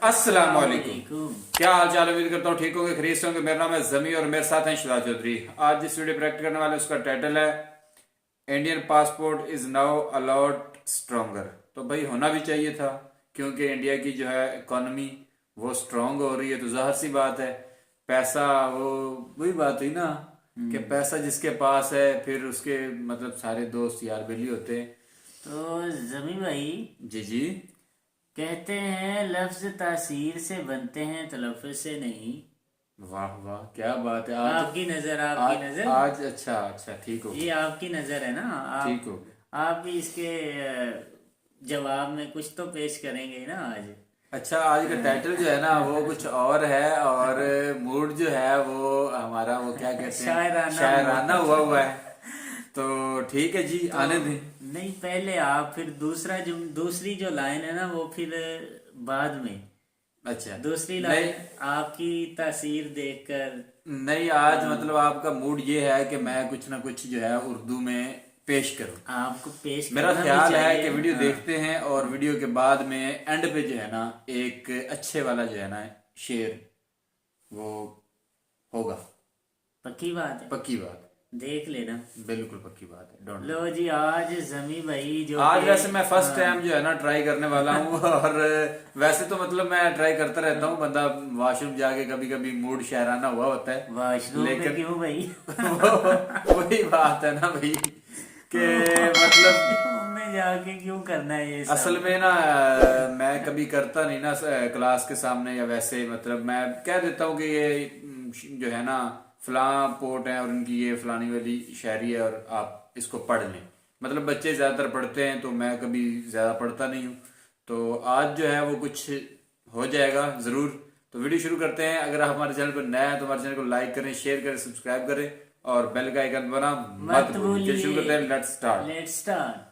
अस्सलाम वालेकुम। क्या हाल चाल, उम्मीद करता हूँ ठीक होंगे, खरीद से होंगे। मेरा नाम है जमी और मेरे साथ हैं शिदात चौधरी। आज जिस वीडियो प्रैक्टिस करने वाले उसका टाइटल है Indian passport is now allowed stronger. तो भाई होना भी चाहिए था, क्योंकि इंडिया की जो है इकोनॉमी वो स्ट्रांग हो रही है। तो जाहिर सी बात है, पैसा वो वही बात हुई ना कि पैसा जिसके पास है फिर उसके मतलब सारे दोस्त यार बेली होते हैं। तो जमी भाई जी जी। कहते हैं लफ्ज तासीर से बनते हैं तलफ़्फ़ुज़ से नहीं। वाह वाह, क्या बात है। आज आपकी आज नज़र आज अच्छा अच्छा, ठीक हो ये गया। आपकी नज़र है ना। ठीक आप हो गया। आप भी इसके जवाब में कुछ तो पेश करेंगे ना आज। अच्छा, आज का टाइटल जो है ना वो कुछ और है, और मूड जो है वो हमारा वो क्या कहते हैं, शायराना शायराना मूड। हुआ हुआ है। तो ठीक है जी, तो आने दें। नहीं, पहले आप, फिर दूसरी जो लाइन है ना वो फिर बाद में। अच्छा। दूसरी नहीं लाइन आपकी तासीर देखकर। नहीं, आज मतलब आपका मूड ये है कि मैं कुछ ना कुछ जो है उर्दू में पेश करूं। आपको पेश मेरा करना भी ख्याल है चाहिए। कि वीडियो हाँ, देखते हैं और वीडियो के बाद में एंड पे जो है ना एक अच्छे वाला जो है ना शेर वो होगा। पक्की बात है। पक्की बात देख लेना। है, बिल्कुल पक्की बात है, डोंट। लो जी, आज जमी भाई जो आज कि वैसे मैं फर्स्ट हाँ, टाइम जो है ना ट्राई करने वाला हूँ और वैसे तो मतलब मैं ट्राई करता रहता हूँ, बंदा वॉशरूम जाके कभी कभी मूड शायराना हुआ होता है। वॉशरूम में लेकिन क्यों भाई? वही बात है ना भाई कि मतलब वॉशरूम में जाके क्यों करना है ये असल सब? में ना मैं कभी करता नहीं ना क्लास के सामने, या वैसे मतलब मैं कह देता हूँ कि ये जो है ना फलां पोर्ट है और इनकी ये फलानी वाली शायरी है और आप इसको पढ़ लें। मतलब बच्चे ज़्यादातर पढ़ते हैं तो मैं कभी ज़्यादा पढ़ता नहीं हूँ। तो आज जो है वो कुछ हो जाएगा ज़रूर। तो वीडियो शुरू करते हैं। अगर आप हमारे चैनल पर नए हैं तो हमारे चैनल को लाइक करें, शेयर करें, सब्सक्राइब करें और बेल का आइकन बना मत मत भूलिए। चलिए शुरू भूलिए। करते हैं, लेट्स स्टार्ट। Let's start.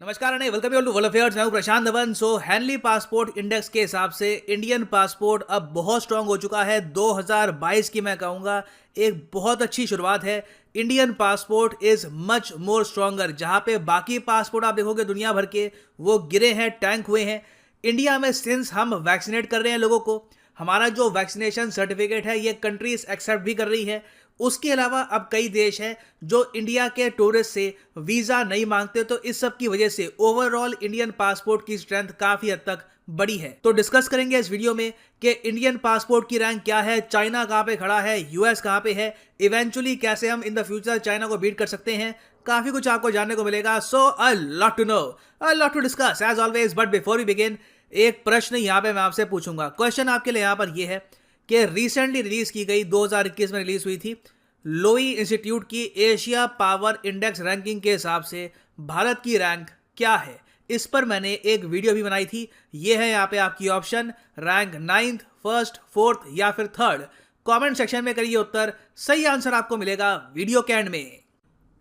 नमस्कार नहीं, वेलकम टू वर्ल्ड अफेयर्स। मैं हूं प्रशांत धवन। सो हैंडली पासपोर्ट इंडेक्स के हिसाब से इंडियन पासपोर्ट अब बहुत स्ट्रांग हो चुका है। 2022 की मैं कहूंगा एक बहुत अच्छी शुरुआत है। Indian passport is much more stronger. जहां पे बाकी पासपोर्ट आप देखोगे दुनिया भर के वो गिरे हैं, टैंक हुए हैं, इंडिया में सिंस हम वैक्सीनेट कर रहे हैं लोगों को, हमारा जो वैक्सीनेशन सर्टिफिकेट है ये कंट्रीज एक्सेप्ट भी कर रही है। उसके अलावा अब कई देश हैं जो इंडिया के टूरिस्ट से वीज़ा नहीं मांगते। तो इस सब की वजह से ओवरऑल इंडियन पासपोर्ट की स्ट्रेंथ काफ़ी हद तक बड़ी है। तो डिस्कस करेंगे इस वीडियो में कि इंडियन पासपोर्ट की रैंक क्या है, चाइना कहाँ पे खड़ा है, यूएस कहाँ पे है, इवेंचुअली कैसे हम इन द फ्यूचर चाइना को बीट कर सकते हैं। काफ़ी कुछ आपको जानने को मिलेगा। So a lot to know, a lot to discuss as always. But before we begin, एक प्रश्न यहाँ पे मैं आपसे पूछूंगा। क्वेश्चन आपके लिए यहाँ पर यह है कि रिसेंटली रिलीज की गई 2021 में रिलीज हुई थी लोई इंस्टीट्यूट की एशिया पावर इंडेक्स रैंकिंग के हिसाब से भारत की रैंक क्या है। इस पर मैंने एक वीडियो भी बनाई थी। ये है यहाँ पे आपकी option, rank 9th, first, fourth या फिर थर्ड। कमेंट सेक्शन में करिए उत्तर, सही आंसर आपको मिलेगा वीडियो के एंड में।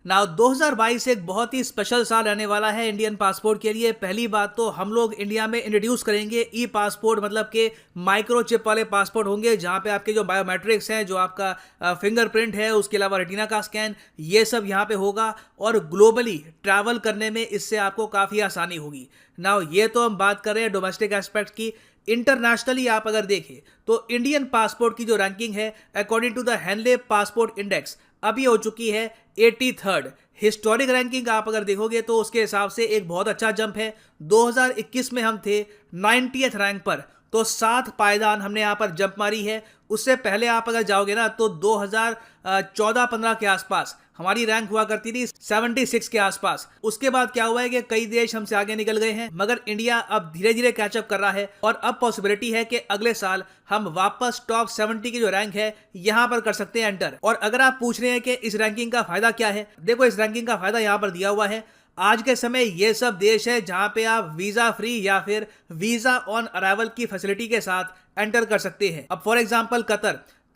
नाउ 2022 एक बहुत ही स्पेशल साल रहने वाला है इंडियन पासपोर्ट के लिए। पहली बात तो हम लोग इंडिया में इंट्रोड्यूस करेंगे ई पासपोर्ट, मतलब के माइक्रोचिप वाले पासपोर्ट होंगे जहां पे आपके जो बायोमेट्रिक्स हैं, जो आपका फिंगरप्रिंट है, उसके अलावा रेटिना का स्कैन, ये सब यहाँ पे होगा और ग्लोबली ट्रैवल करने में इससे आपको काफ़ी आसानी होगी। नाउ ये तो हम बात कर रहे हैं डोमेस्टिक एस्पेक्ट की। इंटरनेशनली आप अगर देखें तो इंडियन पासपोर्ट की जो रैंकिंग है according to the Henley passport index अभी हो चुकी है 83rd। हिस्टोरिक रैंकिंग आप अगर देखोगे तो उसके हिसाब से एक बहुत अच्छा जंप है। 2021 में हम थे 90th रैंक पर, तो 7 पायदान हमने यहाँ पर जंप मारी है। उससे पहले आप अगर जाओगे ना तो 2014-15 के आसपास हमारी रैंक हुआ करती थी 76 के आसपास। उसके बाद क्या हुआ है कि कई देश हमसे आगे निकल गए हैं, मगर इंडिया अब धीरे धीरे कैचअप कर रहा है और अब पॉसिबिलिटी है कि अगले साल हम वापस टॉप 70 की जो रैंक है यहां पर कर सकते हैं एंटर। और अगर आप पूछ रहे हैं कि इस रैंकिंग का फायदा क्या है, देखो इस रैंकिंग का फायदा यहां पर दिया हुआ है। आज के समय ये सब देश है जहां पे आप वीजा फ्री या फिर वीजा ऑन अराइवल की फैसिलिटी के साथ एंटर कर सकते हैं। अब फॉर एग्जांपल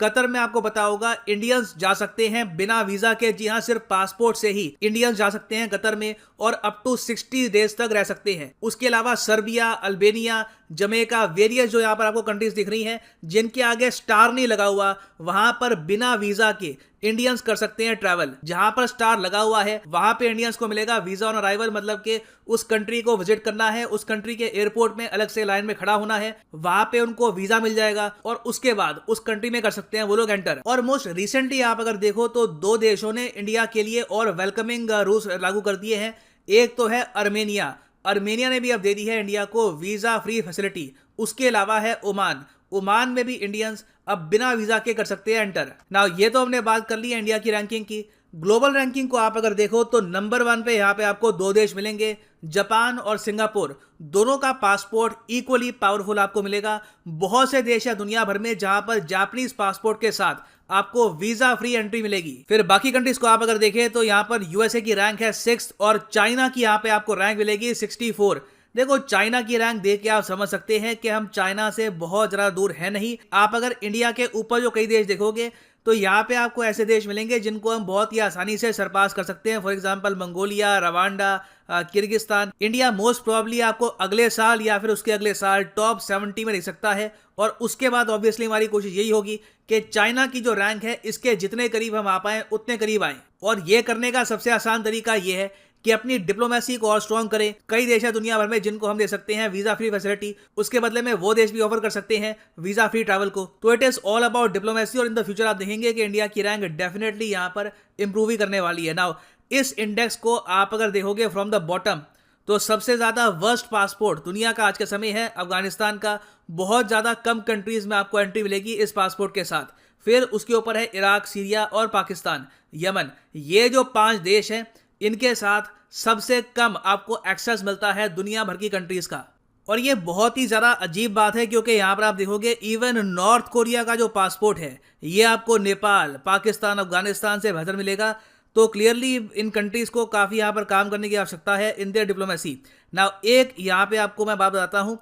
कतर में आपको पता होगा इंडियंस जा सकते हैं बिना वीजा के। जी हाँ, सिर्फ पासपोर्ट से ही इंडियंस जा सकते हैं कतर में और अप टू 60 डेज तक रह सकते हैं। उसके अलावा सर्बिया, अल्बेनिया जमेका, वेरियस जो यहाँ पर आपको कंट्रीज दिख रही हैं जिनके आगे स्टार नहीं लगा हुआ, वहां पर बिना वीजा के इंडियंस कर सकते हैं ट्रैवल। जहां पर स्टार लगा हुआ है वहां पे इंडियंस को मिलेगा वीजा ऑन अराइवल, मतलब कि उस कंट्री को विजिट करना है, उस कंट्री के एयरपोर्ट में अलग से लाइन में खड़ा होना है, वहां पे उनको वीजा मिल जाएगा और उसके बाद उस कंट्री में कर सकते हैं वो लोग एंटर। और मोस्ट रिसेंटली आप अगर देखो तो 2 देशों ने इंडिया के लिए और वेलकमिंग रूल्स लागू कर दिए हैं। एक तो है अर्मेनिया ने भी अब दे दी है इंडिया को वीजा फ्री फैसिलिटी। उसके अलावा है ओमान में भी इंडियंस अब बिना वीजा के कर सकते हैं एंटर। नाउ ये तो हमने बात कर ली है इंडिया की रैंकिंग की। ग्लोबल रैंकिंग को आप अगर देखो तो नंबर 1 पे यहाँ पे आपको 2 देश मिलेंगे, जापान और सिंगापुर। दोनों का पासपोर्ट इक्वली पावरफुल आपको मिलेगा। बहुत से देश है दुनिया भर में जहां पर जापानीज पासपोर्ट के साथ आपको वीजा फ्री एंट्री मिलेगी। फिर बाकी कंट्रीज को आप अगर देखें तो यहाँ पर यूएसए की रैंक है 6th और चाइना की यहाँ पे आपको रैंक मिलेगी 64। देखो चाइना की रैंक देख के आप समझ सकते हैं कि हम चाइना से बहुत ज्यादा दूर है नहीं। आप अगर इंडिया के ऊपर जो कई देश देखोगे तो यहाँ पे आपको ऐसे देश मिलेंगे जिनको हम बहुत ही आसानी से सरपास कर सकते हैं। For example Mongolia, Rwanda, Kyrgyzstan. India most probably आपको अगले साल या फिर उसके अगले साल टॉप 70 में रह सकता है। और उसके बाद ऑब्वियसली हमारी कोशिश यही होगी कि चाइना की जो रैंक है इसके जितने करीब हम आ पाए उतने करीब आए। और ये करने का सबसे आसान तरीका ये है कि अपनी डिप्लोमेसी को और स्ट्रॉन्ग करें। कई देश है दुनिया भर में जिनको हम दे सकते हैं वीजा फ्री फैसिलिटी, उसके बदले में वो देश भी ऑफर कर सकते हैं वीजा फ्री ट्रैवल को। तो it is all about diplomacy और इन द फ्यूचर आप देखेंगे कि इंडिया की रैंक डेफिनेटली यहाँ पर इंप्रूव ही करने वाली है। नाउ इस इंडेक्स को आप अगर देखोगे फ्रॉम द बॉटम तो सबसे ज्यादा वर्स्ट पासपोर्ट दुनिया का आज के समय है अफगानिस्तान का। बहुत ज्यादा कम कंट्रीज में आपको एंट्री मिलेगी इस पासपोर्ट के साथ। फिर उसके ऊपर है इराक, सीरिया और पाकिस्तान, यमन। ये जो 5 देश हैं इनके साथ सबसे कम आपको एक्सेस मिलता है दुनिया भर की कंट्रीज का। और ये बहुत ही ज़्यादा अजीब बात है क्योंकि यहाँ पर आप देखोगे इवन नॉर्थ कोरिया का जो पासपोर्ट है ये आपको नेपाल, पाकिस्तान, अफगानिस्तान से बेहतर मिलेगा। तो क्लियरली इन कंट्रीज को काफ़ी यहाँ पर काम करने की आवश्यकता है इन देयर डिप्लोमेसी। नाउ एक यहाँ पे आपको मैं बात बताता हूँ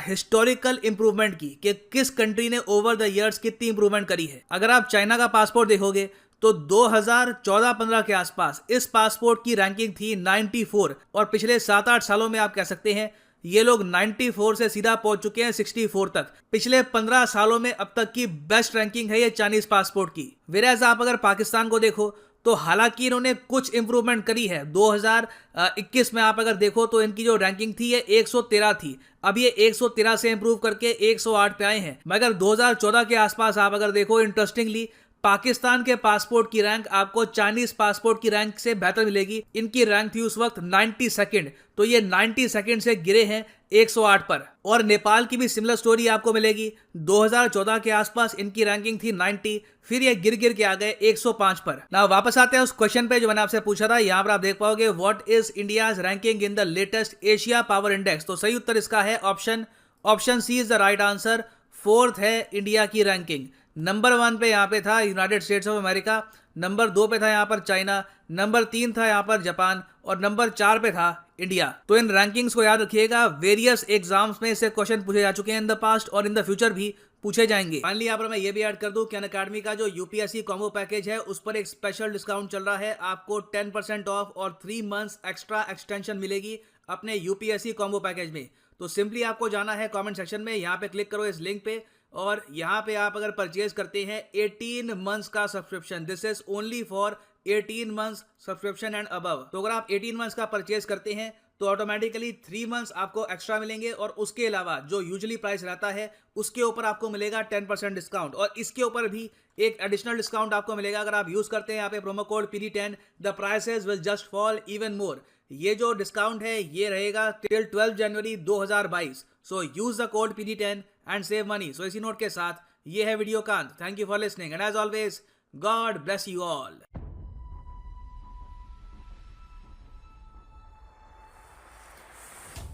हिस्टोरिकल इंप्रूवमेंट की कि किस कंट्री ने ओवर द ईयर्स कितनी इंप्रूवमेंट करी है। अगर आप चाइना का पासपोर्ट देखोगे तो 2014-15 के आसपास इस पासपोर्ट की रैंकिंग थी 94 और पिछले 7-8 सालों में आप कह सकते हैं ये लोग 94 से सीधा पहुंच चुके हैं 64 तक। पिछले 15 सालों में अब तक की बेस्ट रैंकिंग है ये चाइनीज पासपोर्ट की। वेराज आप अगर पाकिस्तान को देखो तो हालांकि इन्होंने कुछ इंप्रूवमेंट करी है। 2021 में आप अगर देखो तो इनकी जो रैंकिंग थी ये 113 थी, अब ये 113 से इंप्रूव करके 108 पे आए हैं। मगर 2014 के आसपास आप अगर देखो इंटरेस्टिंगली पाकिस्तान के पासपोर्ट की रैंक आपको चाइनीज पासपोर्ट की रैंक से बेहतर मिलेगी। इनकी रैंक थी उस वक्त 92, तो ये 92 से गिरे हैं 108 पर। और नेपाल की भी सिमिलर स्टोरी आपको मिलेगी। 2014 के आसपास इनकी रैंकिंग थी 90, फिर ये गिर के आ गए 105 पर। ना वापस आते हैं उस क्वेश्चन पे जो मैंने आपसे पूछा था। यहाँ पर आप देख पाओगे what is India's ranking in the latest Asia power index. तो सही उत्तर इसका है option C is the right answer. 4th है इंडिया की रैंकिंग। नंबर 1 पे यहाँ पे था United states of America, number 2 पे था यहाँ पर चाइना, नंबर 3 था यहाँ पर जापान और नंबर 4 पे था इंडिया। तो इन रैंकिंग्स को याद रखिएगा। वेरियस एग्जाम्स में इससे क्वेश्चन पूछे जा चुके हैं इन द पास्ट और इन द फ्यूचर भी पूछे जाएंगे। फाइनली यहाँ पर मैं ये भी ऐड कर दूं कि अनअकैडमी का जो यूपीएससी कॉम्बो पैकेज है उस पर एक स्पेशल डिस्काउंट चल रहा है। आपको 10% ऑफ और 3 मंथ्स एक्स्ट्रा एक्सटेंशन मिलेगी अपने यूपीएससी कॉम्बो पैकेज में। तो सिंपली आपको जाना है कमेंट सेक्शन में, यहाँ पे क्लिक करो इस लिंक पे और यहाँ पे आप अगर परचेज करते हैं 18 मंथ्स का subscription, this is only for 18 months subscription and above. तो अगर आप 18 मंथ्स का परचेज करते हैं तो ऑटोमेटिकली 3 मंथ्स आपको एक्स्ट्रा मिलेंगे और उसके अलावा जो यूजुअली प्राइस रहता है उसके ऊपर आपको मिलेगा 10% डिस्काउंट। और इसके ऊपर भी एक एडिशनल डिस्काउंट आपको मिलेगा अगर आप यूज करते हैं यहाँ पे promo code PD10। The prices will just fall even more. ये जो डिस्काउंट है ये रहेगा till 12 January 2022। So use the code PD10 and save money. So इसी नोट के साथ ये है वीडियो का अंत। Thank you for listening and as always God bless you all.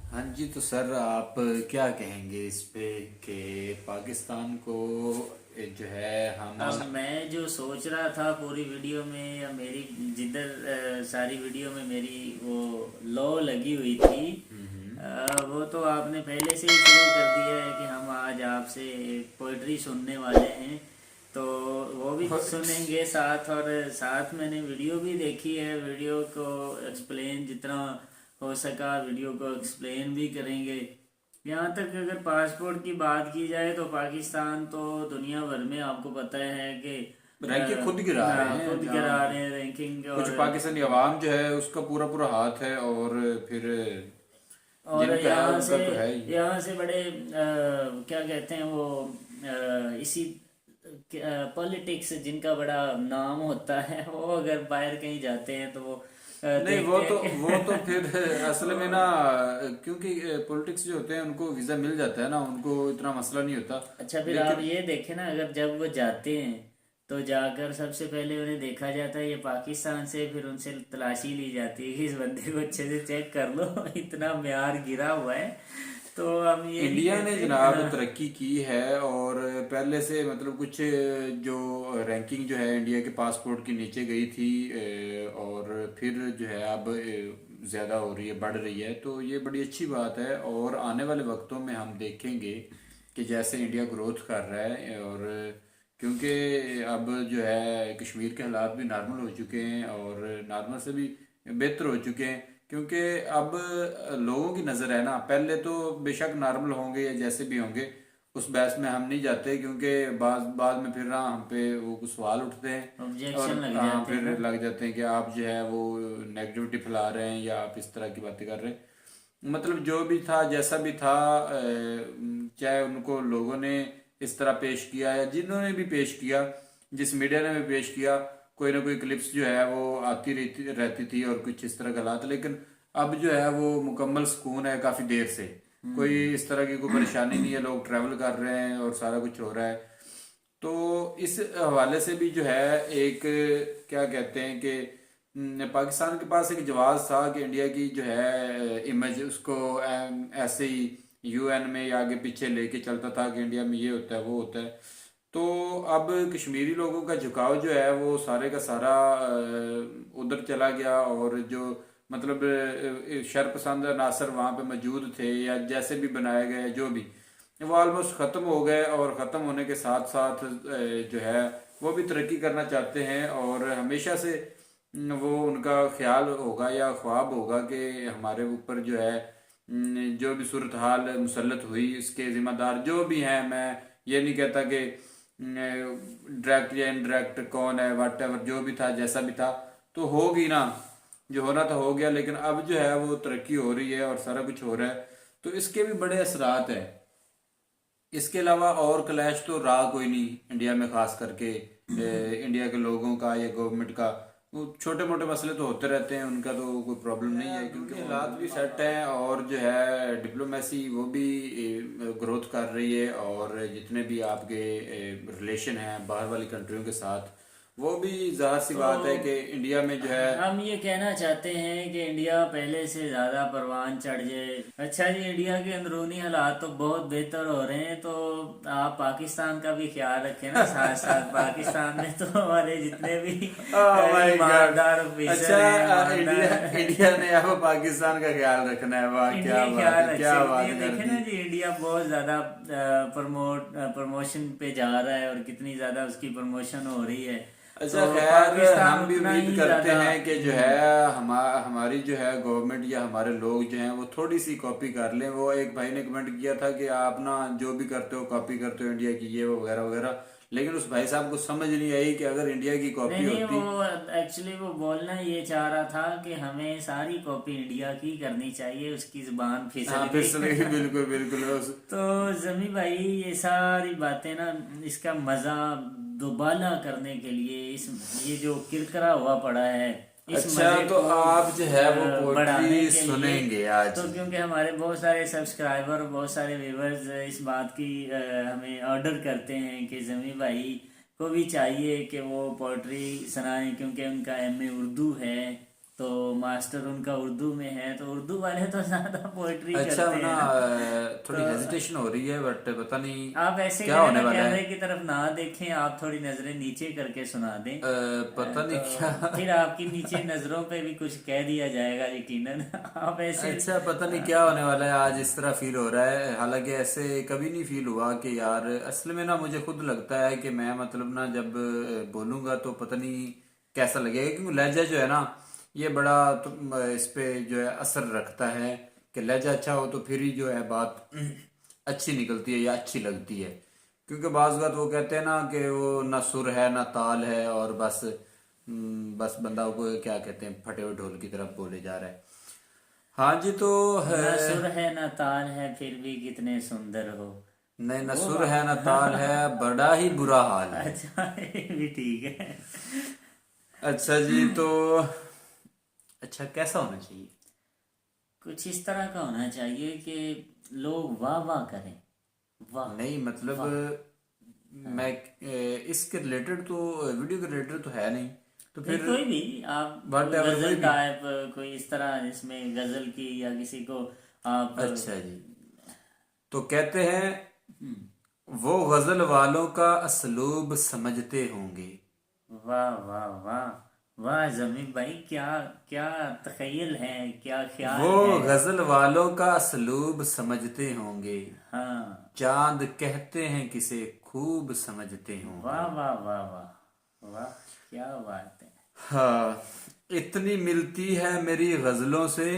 हाँ जी, तो सर आप क्या कहेंगे इस पे कि पाकिस्तान को जो है हम अब मैं जो सोच रहा था पूरी वीडियो में या मेरी जिधर सारी वीडियो में मेरी वो लॉ लगी हुई थी वो तो आपने पहले से ही शुरू कर दिया है कि हम आज आपसे पोइट्री सुनने वाले हैं, तो वो भी सुनेंगे साथ। और साथ मैंने वीडियो भी देखी है, वीडियो को एक्सप्लेन जितना हो सका वीडियो को एक्सप्लेन भी करेंगे। यहाँ तक अगर पासपोर्ट की बात की जाए तो पाकिस्तान तो दुनिया भर में आपको पता है कि रैंकिंग खुद गिरा रहे हैं, खुद गिरा रहे हैं रैंकिंग। कुछ और पाकिस्तानी अवाम जो है उसका पूरा पूरा हाथ है, और फिर जिनका है उनका तो है ही। यहाँ से बड़े क्या कहते हैं वो इसी पॉलिटिक्स जिनका बड़ा नाम होता है, वो अगर बाहर कहीं जाते हैं तो वो नहीं, देखते हैं वो तो फिर असल में ना, क्योंकि पॉलिटिक्स जो होते हैं उनको वीजा मिल जाता है ना, उनको इतना मसला नहीं होता। अच्छा, फिर आप ये देखें ना, अगर जब वो जाते हैं तो जाकर सबसे पहले उन्हें देखा जाता है ये पाकिस्तान से, फिर उनसे तलाशी ली जाती है कि इस बंदे को अच्छे से चेक कर लो इतना म्यार गिरा हुआ है। तो हम ये इंडिया ने जनाब तरक्की की है, और पहले से मतलब कुछ जो रैंकिंग जो है इंडिया के पासपोर्ट की नीचे गई थी, और फिर जो है अब ज़्यादा हो रही है, बढ़ रही है, तो ये बड़ी अच्छी बात है। और आने वाले वक्तों में हम देखेंगे कि जैसे इंडिया ग्रोथ कर रहा है, और क्योंकि अब जो है कश्मीर के हालात भी नॉर्मल हो चुके हैं, और नॉर्मल से भी बेहतर हो चुके हैं, क्योंकि अब लोगों की नज़र है ना, पहले तो बेशक नॉर्मल होंगे या जैसे भी होंगे, उस बहस में हम नहीं जाते, क्योंकि बाद में फिर ना हम पे वो कुछ सवाल उठते हैं, और ऑब्जेक्शन लग हाँ जाते हैं फिर लग जाते हैं कि आप जो है वो नेगेटिविटी फैला रहे हैं या आप इस तरह की बातें कर रहे हैं। मतलब जो भी था जैसा भी था, चाहे उनको लोगों ने इस तरह पेश किया या जिन्होंने भी पेश किया, जिस मीडिया ने भी पेश किया, कोई ना कोई क्लिप्स जो है वो आती रहती थी और कुछ इस तरह के हालात। लेकिन अब जो है वो मुकम्मल सुकून है, काफ़ी देर से कोई इस तरह की कोई परेशानी नहीं है, लोग ट्रैवल कर रहे हैं और सारा कुछ हो रहा है। तो इस हवाले से भी जो है एक क्या कहते हैं कि पाकिस्तान के पास एक जवाब था कि इंडिया की जो है इमेज उसको ऐसे ही यूएन में या आगे पीछे लेके चलता था कि इंडिया में ये होता है वो होता है। तो अब कश्मीरी लोगों का झुकाव जो है वो सारे का सारा उधर चला गया, और जो मतलब शरपसंद अनासर वहाँ पे मौजूद थे या जैसे भी बनाए गए जो भी, वो ऑलमोस्ट ख़त्म हो गए, और ख़त्म होने के साथ साथ जो है वो भी तरक्की करना चाहते हैं, और हमेशा से वो उनका ख्याल होगा या ख्वाब होगा कि हमारे ऊपर जो है जो भी सूरत हाल मुसल्लत हुई इसके ज़िम्मेदार जो भी हैं, मैं ये नहीं कहता कि डायरेक्ट या इनडायरेक्ट कौन है, वाट एवर जो भी था जैसा भी था तो होगी ना, जो होना था हो गया। लेकिन अब जो है वो तरक्की हो रही है और सारा कुछ हो रहा है, तो इसके भी बड़े असरात हैं। इसके अलावा और क्लैश तो रहा कोई नहीं इंडिया में, खास करके इंडिया के लोगों का या गवर्नमेंट का। वो छोटे मोटे मसले तो होते रहते हैं, उनका तो कोई प्रॉब्लम नहीं है, क्योंकि हालात भी सेट हैं, और जो है डिप्लोमेसी वो भी ग्रोथ कर रही है, और जितने भी आपके रिलेशन हैं बाहर वाली कंट्रियों के साथ, वो भी जाहिर सी बात है कि इंडिया में जो है हम ये कहना चाहते हैं कि इंडिया पहले से ज्यादा परवान चढ़ जाए। अच्छा जी, इंडिया के अंदरूनी हालात तो बहुत बेहतर हो रहे हैं, तो आप पाकिस्तान का भी ख्याल रखें ना साथ साथ। पाकिस्तान में तो हमारे जितने भी ईमानदार ऑफिसर हैं, इंडिया ने अब पाकिस्तान का ख्याल रखना है। वाह क्या बात कर देखे ना जी, इंडिया बहुत ज्यादा प्रमोशन पे जा रहा है, और कितनी ज्यादा उसकी प्रमोशन हो रही है। अच्छा तो खैर, हम भी उतना उम्मीद ही करते ज्यादा हैं कि जो है हमारी जो है गवर्नमेंट या हमारे लोग जो हैं वो थोड़ी सी कॉपी कर लें। वो एक भाई ने कमेंट किया था कि आप ना जो भी करते हो कॉपी करते हो इंडिया की, ये वो वगैरह वगैरह, लेकिन उस भाई साहब को समझ नहीं आई कि अगर इंडिया की कॉपी नहीं, होती। वो एक्चुअली वो बोलना ये चाह रहा था कि हमें सारी कॉपी इंडिया की करनी चाहिए, उसकी जुबान हाँ फिसल गई, बिल्कुल बिल्कुल। तो जमी भाई, ये सारी बातें ना, इसका मजा दोबाला करने के लिए ये जो किरकिरा हुआ पड़ा है, इस अच्छा मजे तो को आप जो है वो बढ़ाने पोएट्री के सुनेंगे लिए, आज? तो क्योंकि हमारे बहुत सारे सब्सक्राइबर, बहुत सारे व्यूवर्स इस बात की हमें ऑर्डर करते हैं कि जमी भाई को भी चाहिए कि वो पोएट्री सुनाएं, क्योंकि उनका एमए उर्दू है, तो मास्टर उनका उर्दू में है, तो उर्दू वाले तो ज्यादा पोएट्री अच्छा करते ना, हैं। थोड़ी हेजिटेशन हो रही है, बट पता नहीं आप ऐसे क्या होने वाला कैमरे है। की तरफ ना देखें, आप थोड़ी नजरें नीचे करके सुना दें। पता नहीं तो क्या। फिर आपकी नीचे नजरों पे भी कुछ कह दिया जाएगा यकीनन। आप ऐसे अच्छा पता नहीं क्या होने वाला है, आज इस तरह फील हो रहा है। हालांकि ऐसे कभी नहीं फील हुआ कि यार, असल में ना मुझे खुद लगता है कि मैं मतलब ना जब बोलूंगा तो पता नहीं कैसा लगेगा, क्योंकि लहजा जो है ना ये बड़ा इस पे जो है असर रखता है कि लहजा अच्छा हो तो फिर ही जो है बात अच्छी निकलती है या अच्छी लगती है। क्योंकि बाज़ बात वो कहते हैं ना कि वो ना सुर है ना ताल है और बस बंदा को क्या कहते हैं फटे हुए ढोल की तरफ बोले जा रहा है। हाँ जी, तो ना सुर है ना ताल है फिर भी कितने सुंदर हो। नहीं, ना सुर है ना ताल है, बड़ा ही बुरा हाल है। अच्छा, ये भी ठीक है। अच्छा जी, तो अच्छा कैसा होना चाहिए? कुछ इस तरह का होना चाहिए कि लोग वाह वाह करें। वाह नहीं मतलब मैं इसके रिलेटेड तो वीडियो के रिलेटेड तो है नहीं, तो नहीं, फिर कोई भी आप Whatever, गजल कोई भी। टाइप कोई इस तरह इसमें गजल की या किसी को आप अच्छा जी, तो कहते हैं वो गजल वालों का असलूब समझते होंगे। वाह वाह वाह वाह जमीन भाई, क्या क्या तखयल है, क्या ख्याल वो है। गजल वालों का असलूब समझते होंगे, हाँ, चांद कहते हैं किसे खूब समझते होंगे। वाह वाह वाह वाह वाह, क्या बात है। हाँ, इतनी मिलती है मेरी गजलों से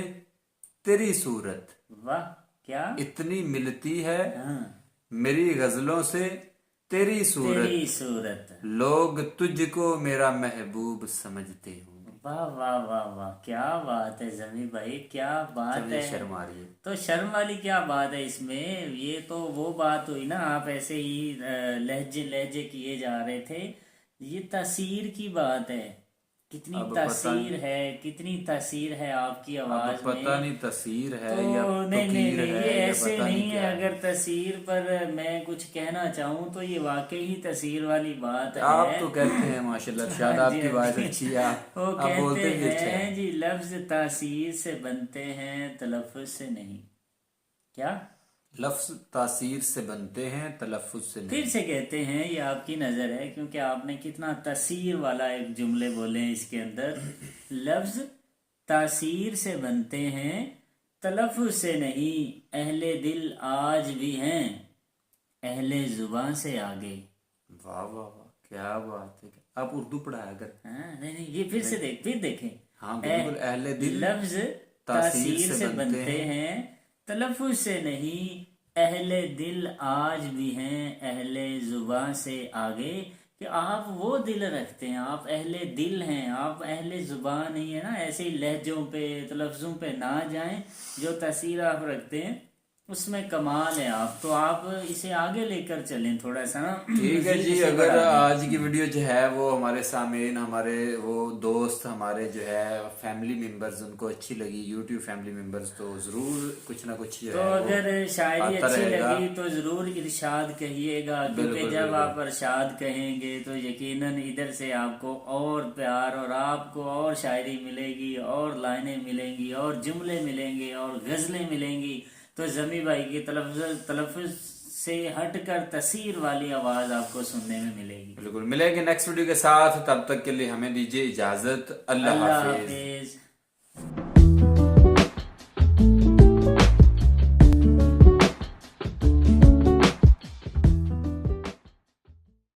तेरी सूरत, वाह, क्या। इतनी मिलती है हाँ, मेरी गजलों से तेरी सूरत, तेरी सूरत। लोग तुझको मेरा महबूब समझते होंगे। वाह वाह वाह वाह, क्या बात है जमी भाई, क्या बात चलिए, है। शर्म आ रही है। तो शर्म वाली क्या बात है इसमें? ये तो वो बात हुई ना, आप ऐसे ही लहजे लहजे किए जा रहे थे। ये तासीर की बात है। कितनी अब पता तासीर नहीं, है, कितनी तासीर है आपकी अब आवाज पता में। नहीं तसीर है तो या नहीं नहीं तकीर नहीं, है ये या ऐसे पता नहीं नहीं है। क्या अगर तसीर पर मैं कुछ कहना चाहूँ तो ये वाकई ही तसीर वाली बात है। है। आप तो कहते हैं माशाल्लाह, शायद हाँ जी, आपकी हाँ आवाज जी। अच्छी है, वो आप बोलते कहते भी अच्छा है। हैं जी, लफ्ज तासीर से बनते हैं तलफ्फुज से नहीं। क्या? लफ्ज तासीर से बनते हैं तलफ्फुज से फिर नहीं। से कहते हैं, ये आपकी नजर है क्योंकि आपने कितना तासीर वाला एक जुमले बोले हैं इसके अंदर। लफ्ज तासीर से बनते हैं तलफ्फुज से नहीं, अहले दिल आज भी हैं अहले जुबान से आगे। वाह वाह वाह, क्या बात है। आप उर्दू पढ़ाया अगर? हाँ, नहीं नहीं, ये फिर देखें। हाँ बिल्कुल, अहले दिल लफ्ज तासीर से बनते हैं तलफ्फुज से नहीं, अहले दिल आज भी हैं अहले जुबान से आगे। कि आप वो दिल रखते हैं, आप अहले दिल हैं, आप अहले जुबान नहीं है ना। ऐसे ही लहजों पे तलफ्ज़ों पे ना जाएं। जो तासीर आप रखते हैं उसमें कमाल है। आप तो आप इसे आगे लेकर चलें थोड़ा सा ना। ठीक है मज़ीद जी, इसे अगर बढ़ा दें। आज की वीडियो जो है वो हमारे सामीन, हमारे वो दोस्त, हमारे जो है फैमिली मेंबर्स उनको अच्छी लगी, यूट्यूब फैमिली मेंबर्स, तो ज़रूर कुछ ना कुछ जो तो है वो अगर शायरी आता अच्छी रहेगा। लगी तो जरूर इरशाद कहिएगा, क्योंकि बिल्कुल जब बिल्कुल। आप इरशाद कहेंगे तो यकीनन इधर से आपको और प्यार और आपको और शायरी मिलेगी और लाइनें मिलेंगी और जुमले मिलेंगे और गजलें मिलेंगी। तो जमी भाई की तलफ़्फ़ुज़ से हटकर तसीर वाली आवाज आपको सुनने में मिलेगी। बिल्कुल मिलेंगे नेक्स्ट वीडियो के साथ, तब तक के लिए हमें दीजिए इजाजत। अल्लाह अल्लाह हाफिज। हाफिज।